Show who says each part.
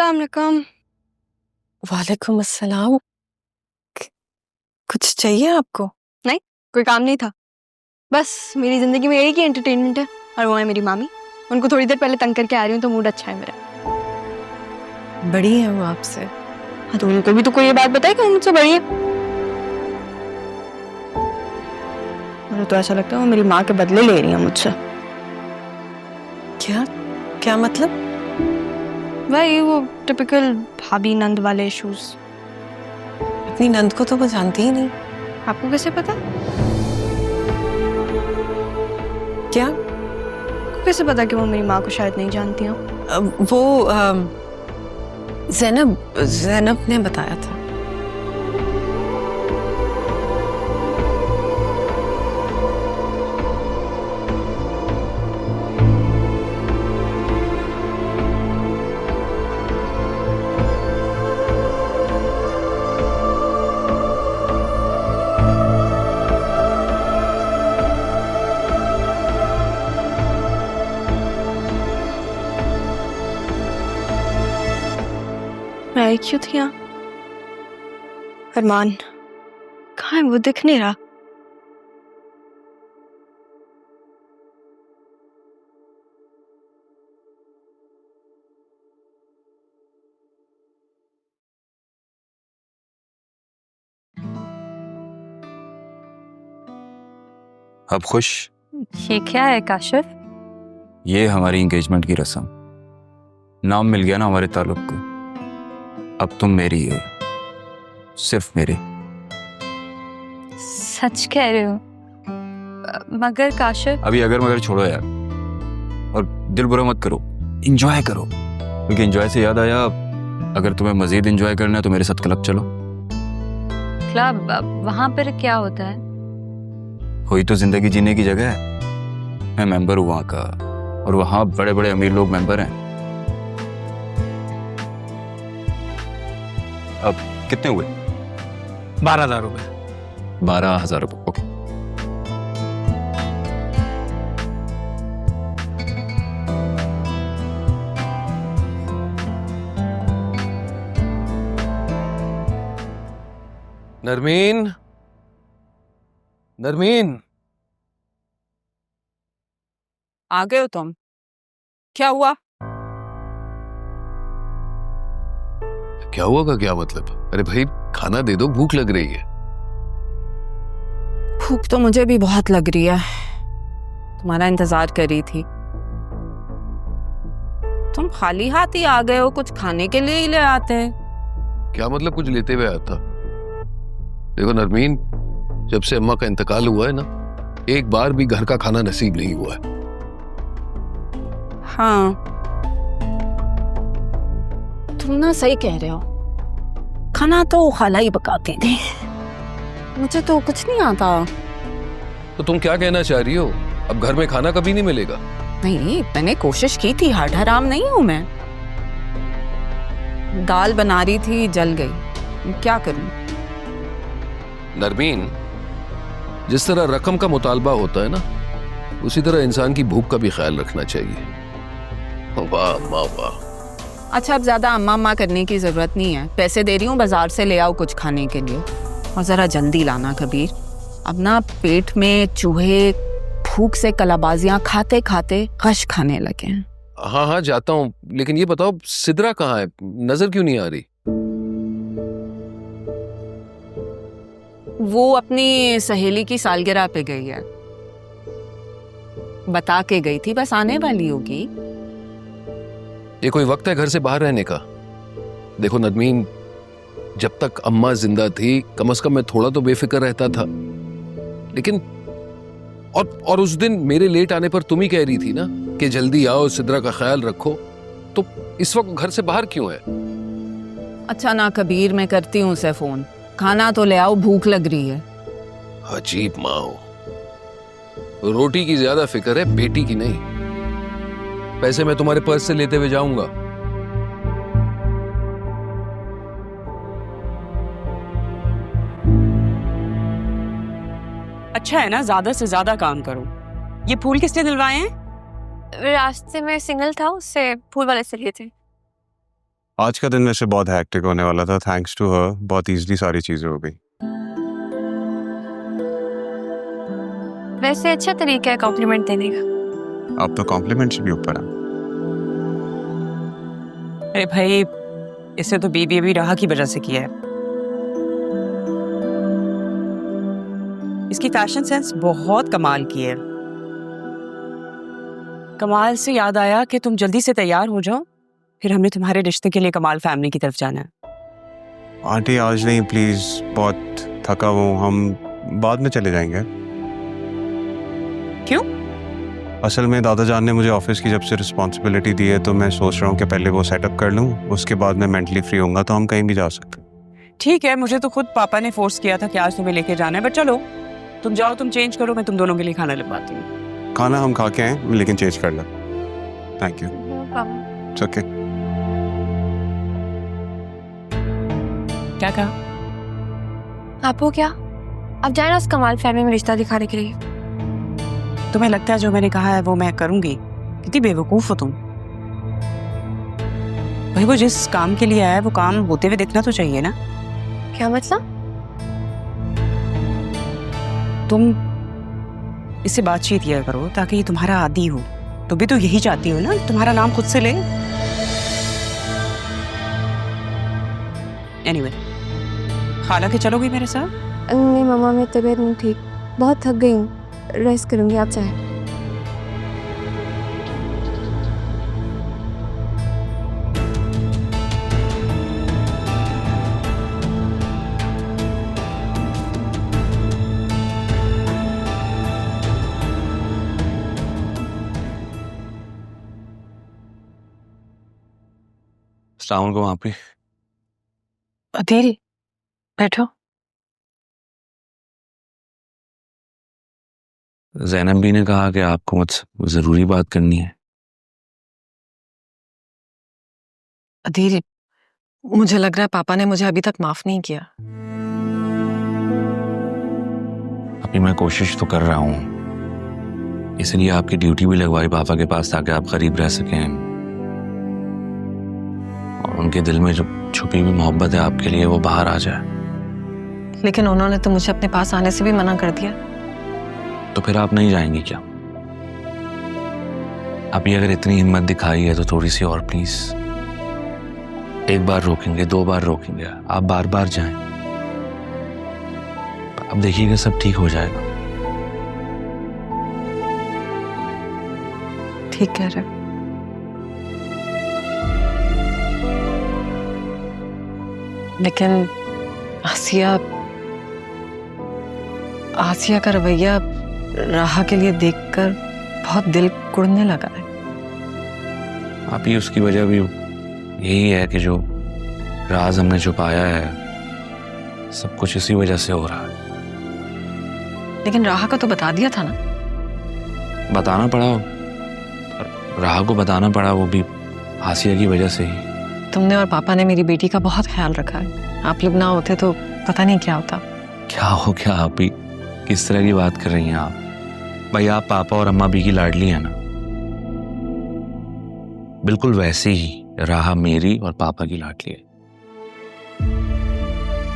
Speaker 1: अस्सलाम वालेकुम।
Speaker 2: वालेकुम अस्सलाम। कुछ चाहिए आपको?
Speaker 1: नहीं, कोई काम नहीं था। बस मेरी जिंदगी में एक ही एंटरटेनमेंट है और वो है मेरी मामी। उनको थोड़ी देर पहले तंग करके आ रही हूँ तो मूड अच्छा है मेरा।
Speaker 2: बड़ी है वो आपसे?
Speaker 1: हाँ, तो उनको भी तो कोई ये बात बताए कि वो मुझसे बड़ी है। मुझे तो ऐसा लगता है वो मेरी माँ के बदले ले रही है मुझसे।
Speaker 2: क्या क्या मतलब?
Speaker 1: वही वो टिपिकल भाभी नंद वाले इश्यूज।
Speaker 2: अपनी नंद को तो मैं जानती ही नहीं।
Speaker 1: आपको कैसे पता?
Speaker 2: क्या?
Speaker 1: आपको कैसे पता कि वो मेरी माँ को शायद नहीं जानती हो?
Speaker 2: वो ज़ैनब ने बताया था।
Speaker 1: मैं आई क्यों थी यहाँ? अरमान कहाँ है? वो दिख नहीं रहा।
Speaker 3: अब खुश?
Speaker 4: ये क्या है काशिफ?
Speaker 3: ये हमारी एंगेजमेंट की रस्म। नाम मिल गया ना हमारे ताल्लुक को। अब तुम मेरी हो, सिर्फ मेरी।
Speaker 4: सच कह रहे हो? मगर काशिफ।
Speaker 3: अभी अगर मगर छोड़ो यार, और दिल बुरा मत करो, एंजॉय करो। क्योंकि एंजॉय से याद आया, अगर तुम्हें मजीद एंजॉय करना है तो मेरे साथ क्लब चलो।
Speaker 4: क्लब? वहां पर क्या होता है?
Speaker 3: कोई तो जिंदगी जीने की जगह है। मैं मेंबर हूँ वहाँ का, और वहाँ बड़े बड़े अमीर लोग मेंबर हैं। अब कितने हुए?
Speaker 5: 12,000 रुपए।
Speaker 3: 12,000 रुपये, ओके।
Speaker 5: नरमीन, नरमीन,
Speaker 6: आ गए हो तुम? क्या हुआ?
Speaker 7: क्या हुआ का क्या मतलब? अरे भाई खाना दे दो, भूख लग रही है।
Speaker 6: भूख तो मुझे भी बहुत लग रही है। तुम्हारा इंतजार कर रही थी। तुम खाली हाथ ही आ गए हो, कुछ खाने के लिए ही ले आते हैं।
Speaker 7: क्या मतलब कुछ लेते हुए आता? देखो नरमीन, जब से अम्मा का इंतकाल हुआ है ना, एक बार भी घर का खाना नसीब नहीं हुआ है।
Speaker 6: हाँ, तुम ना सही कह रहे हो। खाना तो खाला ही पकाते थे, मुझे तो कुछ नहीं आता।
Speaker 7: तो तुम क्या कहना चाह रही हो? अब घर में खाना कभी नहीं मिलेगा?
Speaker 6: नहीं, मैंने कोशिश की थी, हर हराम नहीं हूं मैं। दाल बना रही थी, जल गई, क्या करूं?
Speaker 7: नरमीन, जिस तरह रकम का मुतालबा होता है ना, उसी तरह इंसान की भूख का भी ख्याल रखना चाहिए। वाह वाह वाह।
Speaker 6: अच्छा, अब ज्यादा अम्मा अम्मा करने की जरूरत नहीं है। पैसे दे रही हूँ, बाजार से ले आओ कुछ खाने के लिए, और जरा जल्दी लाना कबीर। अब ना पेट में चूहे भूख से कलाबाजियां खाते खाते गश खाने लगे हैं।
Speaker 7: हाँ हाँ जाता हूँ, लेकिन ये बताओ सिद्रा कहाँ है? नजर क्यों नहीं आ रही?
Speaker 6: वो अपनी सहेली की सालगिरह पे गई है, बता के गई थी, बस आने वाली होगी।
Speaker 7: ये कोई वक्त है घर से बाहर रहने का? देखो नदमीन, जब तक अम्मा जिंदा थी कम से कम मैं थोड़ा तो बेफिक्र रहता था। लेकिन और उस दिन मेरे लेट आने पर तुम ही कह रही थी ना कि जल्दी आओ, सिद्रा का ख्याल रखो। तो इस वक्त घर से बाहर क्यों है?
Speaker 6: अच्छा ना कबीर, मैं करती हूँ उसे फोन। खाना तो ले आओ, भूख लग रही है।
Speaker 7: अजीब माँ हो, रोटी की ज्यादा फिक्र है, बेटी की नहीं। पैसे मैं तुम्हारे पर्स से लेते हुए जाऊंगा।
Speaker 8: अच्छा है ना, ज्यादा से ज्यादा काम करो। ये फूल किसने दिलवाए हैं?
Speaker 9: रास्ते में सिग्नल था, उससे फूल वाले से लिए थे। आज का दिन वैसे बहुत हैक्टिक होने वाला था। थैंक्स टू हर बहुत इजीली सारी चीजें हो गई।
Speaker 1: वैसे अच्छा तरीका है कॉम्प्लीमेंट देने का।
Speaker 9: अब तो कॉम्प्लीमेंट से भी ऊपर है।
Speaker 8: अरे भाई, इसे तो बीबी अभी राह की वजह से किया है। इसकी फैशन सेंस बहुत कमाल की है। कमाल से याद आया कि तुम जल्दी से तैयार हो जाओ, फिर हमने तुम्हारे रिश्ते के लिए कमाल फैमिली की तरफ जाना है।
Speaker 9: आंटी आज नहीं प्लीज, बहुत थका हूँ। हम बाद में चले जाएंगे।
Speaker 8: क्यों?
Speaker 9: असल में दादा जान ने मुझे ऑफिस की जब से रिस्पॉन्सिबिलिटी दी है, तो मैं सोच रहा हूँ कि पहले वो सेटअप कर लूँ, उसके बाद मैं मेंटली फ्री होऊंगा तो हम कहीं भी जा सकते हैं।
Speaker 8: ठीक है, मुझे तो खुद पापा ने फोर्स किया था कि आज तुम्हें लेके जाना है, बट चलो तुम जाओ, तुम चेंज करो, मैं तुम दोनों के लिए खाना लगवाती हूँ।
Speaker 9: खाना हम खा के आए, लेकिन चेंज कर लो। Thank you. It's okay.
Speaker 8: क्या कहा?
Speaker 1: आपको क्या? अब जाए ना उस कमाल फैमिली में रिश्ता दिखाने के लिए।
Speaker 8: तुम्हें लगता है जो मैंने कहा है वो मैं करूंगी? कितनी बेवकूफ हो तुम। भाई वो जिस काम के लिए आया है वो काम होते हुए दिखना तो चाहिए ना।
Speaker 1: क्या मतलब?
Speaker 8: तुम इससे बातचीत किया करो ताकि ये तुम्हारा आदी हो। तो भी तो यही चाहती हो ना, तुम्हारा नाम खुद से ले। एनीवे, खाला के चलोगी मेरे साथ?
Speaker 1: नहीं मामा, मेरी तबीयत नहीं ठीक, बहुत थक गई हूँ, रेस्ट करूँगी। आप चाहें?
Speaker 3: अस्सलाम वालेकुम आप ही।
Speaker 2: अदील बैठो।
Speaker 3: ज़ैनब भी ने कहा कि आपको मुझसे जरूरी बात करनी है।
Speaker 2: अदील, मुझे लग रहा है पापा ने मुझे अभी तक माफ नहीं किया।
Speaker 3: अभी मैं कोशिश तो कर रहा हूँ, इसलिए आपकी ड्यूटी भी लगवाई पापा के पास ताकि आप करीब रह सकें और उनके दिल में जो छुपी हुई मोहब्बत है आपके लिए वो बाहर आ जाए।
Speaker 2: लेकिन उन्होंने तो मुझे अपने पास आने से भी मना कर दिया।
Speaker 3: तो फिर आप नहीं जाएंगी क्या? अभी अगर इतनी हिम्मत दिखाई है तो थोड़ी सी और प्लीज। एक बार रोकेंगे, दो बार रोकेंगे, आप बार बार जाएं। अब देखिएगा सब ठीक हो जाएगा।
Speaker 2: ठीक कह रहे। लेकिन आसिया का रवैया राह के लिए देखकर बहुत दिल कुड़ने लगा है।
Speaker 3: आप ही उसकी वजह भी यही है कि जो राज हमने छुपाया है सब कुछ इसी वजह से हो रहा है।
Speaker 2: लेकिन राह का तो बता दिया था ना।
Speaker 3: बताना पड़ा, राह को बताना पड़ा, वो भी आसिया की वजह से ही।
Speaker 2: तुमने और पापा ने मेरी बेटी का बहुत ख्याल रखा है। आप लोग ना होते तो पता नहीं क्या होता।
Speaker 3: क्या हो गया आप ही? किस तरह की बात कर रही हैं आप? भाई आप पापा और अम्मा भी की लाडली है ना, बिल्कुल वैसे ही राह मेरी और पापा की लाडली है।